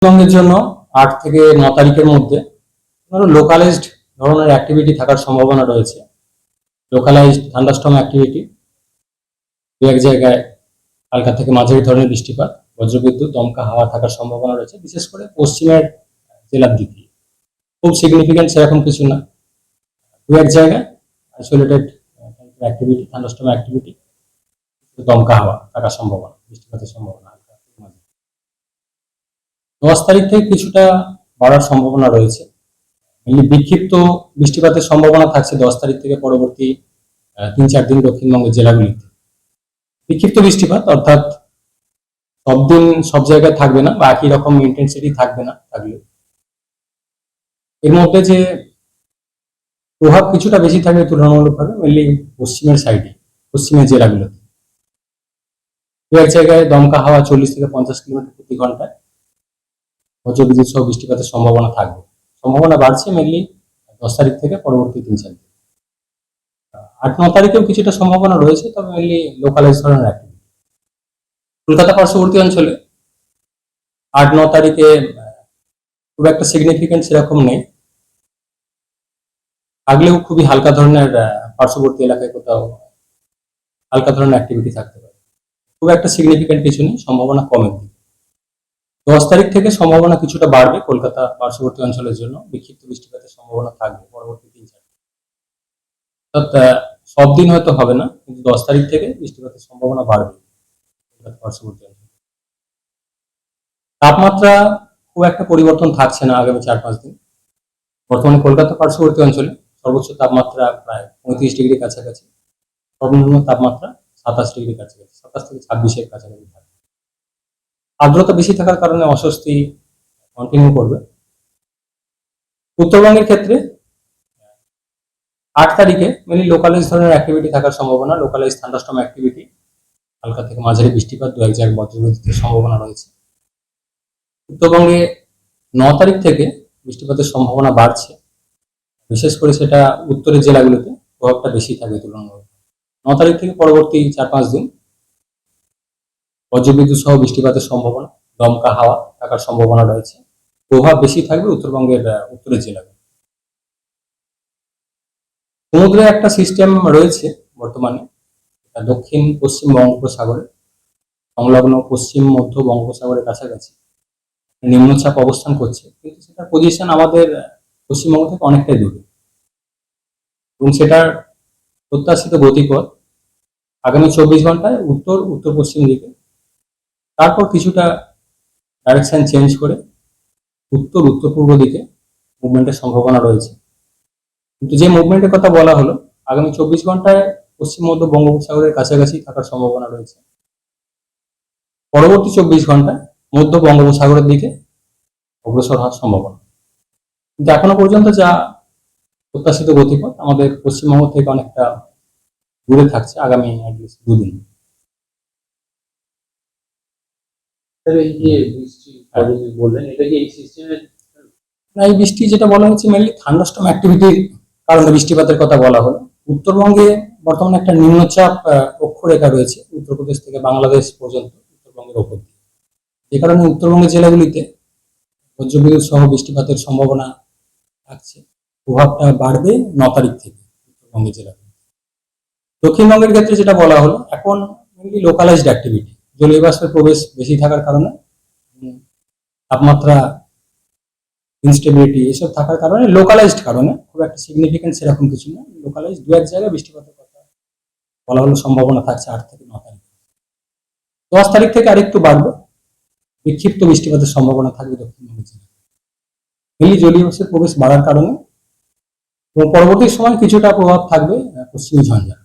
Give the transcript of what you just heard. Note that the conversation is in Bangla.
পশ্চিমবঙ্গের জন্য ৮ থেকে ৯ তারিখের মধ্যে লোকালাইজড ধরনের অ্যাক্টিভিটি থাকার সম্ভাবনা রয়েছে। লোকালাইজড থান্ডারস্টর্ম অ্যাক্টিভিটি, দু এক জায়গায় হালকা থেকে মাঝারি ধরনের বৃষ্টিপাত, বজ্রবিদ্যুৎ, দমকা হাওয়া থাকার সম্ভাবনা রয়েছে, বিশেষ করে পশ্চিমের জেলার দিকে। খুব সিগনিফিকেন্ট সেরকম কিছু না, দু এক জায়গায় আইসোলেটেড অ্যাক্টিভিটি, থান্ডারস্টর্ম অ্যাক্টিভিটি, দমকা হাওয়া থাকার সম্ভাবনা, বৃষ্টিপাতের সম্ভাবনা। 10 তারিখ থেকে কিছুটা বাড়ার সম্ভাবনা রয়েছে। বিক্ষিপ্ত বৃষ্টিপাতের সম্ভাবনা থাকছে 10 তারিখ থেকে পরবর্তী ৩-৪ দিন দক্ষিণবঙ্গের জেলাগুলিতে। বিক্ষিপ্ত বৃষ্টিপাত অর্থাৎ সব দিন সব জায়গায় থাকবে না বা একই রকম ইন্টেন্সিটি থাকবে না, থাকলে এর মধ্যে যে প্রভাব কিছুটা বেশি থাকবে তুলনামূলকভাবে মেনলি পশ্চিমের সাইডে, পশ্চিমের জেলাগুলোতে। দু এক জায়গায় দমকা হাওয়া ৪০ থেকে ৫০ কিলোমিটার প্রতি ঘন্টায়, বজ্রবিদ্যুৎ সহ বৃষ্টিপাতের সম্ভাবনা থাকবে। সম্ভাবনা বাড়ছে মেনলি 10 তারিখ থেকে পরবর্তী ৩-৪ দিন। ৮-৯ তারিখেও কিছুটা সম্ভাবনা রয়েছে, তবে মেনলি লোকালাইজ ধরনের অ্যাক্টিভিটি। কলকাতা পার্শ্ববর্তী অঞ্চলে ৮-৯ তারিখে খুব একটা সিগনিফিকেন্ট সেরকম নেই, আগলেও খুবই হালকা ধরনের পার্শ্ববর্তী এলাকায় কোথাও হালকা ধরনের অ্যাক্টিভিটি থাকতে পারে। খুব একটা সিগনিফিকেন্ট কিছু নেই, সম্ভাবনা কমের দিকে। 10 তারিখ থেকে সম্ভাবনা কিছুটা বাড়বে কলকাতা পার্শ্ববর্তী অঞ্চলের জন্য, বিক্ষিপ্ত বৃষ্টিপাতের সম্ভাবনা থাকবে পরবর্তী ৩-৪ দিন। অর্থাৎ সব দিন হয়তো হবে না, কিন্তু 10 তারিখ থেকে বৃষ্টিপাতের সম্ভাবনা বাড়বে কলকাতা পার্শ্ববর্তী অঞ্চলে। তাপমাত্রা খুব একটা পরিবর্তন থাকছে না আগামী ৪-৫ দিন। বর্তমানে কলকাতা পার্শ্ববর্তী অঞ্চলে সর্বোচ্চ তাপমাত্রা প্রায় ৩৫ ডিগ্রি কাছাকাছি, সর্বনিম্ন তাপমাত্রা ২৭ ডিগ্রি কাছাকাছি, ২৭ থেকে ২৬-এর কাছাকাছি থাকবে। আর্দ্রতা বেশি থাকার কারণে অস্বস্তি কন্টিনিউ করবে। উত্তরবঙ্গের ক্ষেত্রে ৮ তারিখে মেনলি লোকালাইজ ধরনের অ্যাক্টিভিটি থাকার সম্ভাবনা, লোকালাইজ থান্ডারস্টর্ম অ্যাক্টিভিটি, হালকা থেকে মাঝারি বৃষ্টিপাত, দু এক জায়গায় বজ্রবিদ্যুতের সম্ভাবনা রয়েছে। উত্তরবঙ্গে ৯ তারিখ থেকে বৃষ্টিপাতের সম্ভাবনা বাড়ছে, বিশেষ করে সেটা উত্তরের জেলাগুলোতে প্রভাবটা বেশি থাকবে তুলনামূলক। ৯ তারিখ থেকে পরবর্তী ৪-৫ দিন বজ্রবিদ্যুৎ সহ বৃষ্টিপাতের সম্ভাবনা, দমকা হাওয়া থাকার সম্ভাবনা রয়েছে, প্রভাব বেশি থাকবে উত্তরবঙ্গের উত্তরের জেলাগুলো। সমুদ্রে একটা সিস্টেম রয়েছে বর্তমানে, দক্ষিণ পশ্চিম বঙ্গোপসাগরে সংলগ্ন পশ্চিম মধ্য বঙ্গোপসাগরের কাছাকাছি নিম্নচাপ অবস্থান করছে, কিন্তু সেটার পজিশন আমাদের পশ্চিমবঙ্গ থেকে অনেকটাই দূরে, এবং সেটার প্রত্যাশিত গতিপথ আগামী ২৪ ঘন্টায় উত্তর উত্তর পশ্চিম দিকে, তারপর কিছুটা ডাইরেকশন চেঞ্জ করে উত্তর উত্তর পূর্ব দিকে মুভমেন্টের সম্ভাবনা রয়েছে। কিন্তু যে মুভমেন্টের কথা বলা হলো, আগামী ২৪ ঘন্টায় পশ্চিম মধ্য বঙ্গোপসাগরের কাছাকাছি থাকার সম্ভাবনা রয়েছে। পরবর্তী ২৪ ঘন্টায় মধ্য বঙ্গোপসাগরের দিকে অগ্রসর হওয়ার সম্ভাবনা। কিন্তু এখনো পর্যন্ত যা প্রত্যাশিত গতিপথ আমাদের পশ্চিমবঙ্গ থেকে অনেকটা দূরে থাকছে আগামী অ্যাটলিস্ট ২ দিন। এই যে বৃষ্টি বললেন, এটা কি এই সিস্টেমের? না, এই বৃষ্টি যেটা বলা হচ্ছে মেনলি থান্ডারস্টর্ম অ্যাক্টিভিটির কারণে বৃষ্টিপাতের কথা বলা হলো। উত্তরবঙ্গে বর্তমানে একটা নিম্নচাপ অক্ষরেখা রয়েছে উত্তরপ্রদেশ থেকে বাংলাদেশ পর্যন্ত উত্তরবঙ্গের ওপর দিয়ে, যে কারণে উত্তরবঙ্গের জেলাগুলিতে বজ্রবিদ্যুৎ সহ বৃষ্টিপাতের সম্ভাবনা থাকছে। প্রভাবটা বাড়বে ৯ তারিখ থেকে উত্তরবঙ্গের জেলাগুলি। দক্ষিণবঙ্গের ক্ষেত্রে যেটা বলা হলো, এখন মেনলি লোকালাইজড অ্যাক্টিভিটি, জলীয় বাষ্পের প্রবেশ বেশি থাকার কারণে, তাপমাত্রা ইনস্টেবিলিটি এসব থাকার কারণে, লোকালাইজড কারণে, খুব একটা সিগনিফিকেন্ট সেরকম কিছু না, লোকালাইজ দু এক জায়গায় বৃষ্টিপাতের কথা বলা হলো, সম্ভাবনা থাকছে ৮ থেকে ৯ তারিখ। ১০ তারিখ থেকে আরেকটু বাড়বে, বিক্ষিপ্ত বৃষ্টিপাতের সম্ভাবনা থাকবে দক্ষিণবঙ্গের জেলায়, মেনলি জলীয় বাষ্পের প্রবেশ বাড়ার কারণে, এবং পরবর্তী সময় কিছুটা প্রভাব থাকবে পশ্চিমী ঝঞ্ঝা।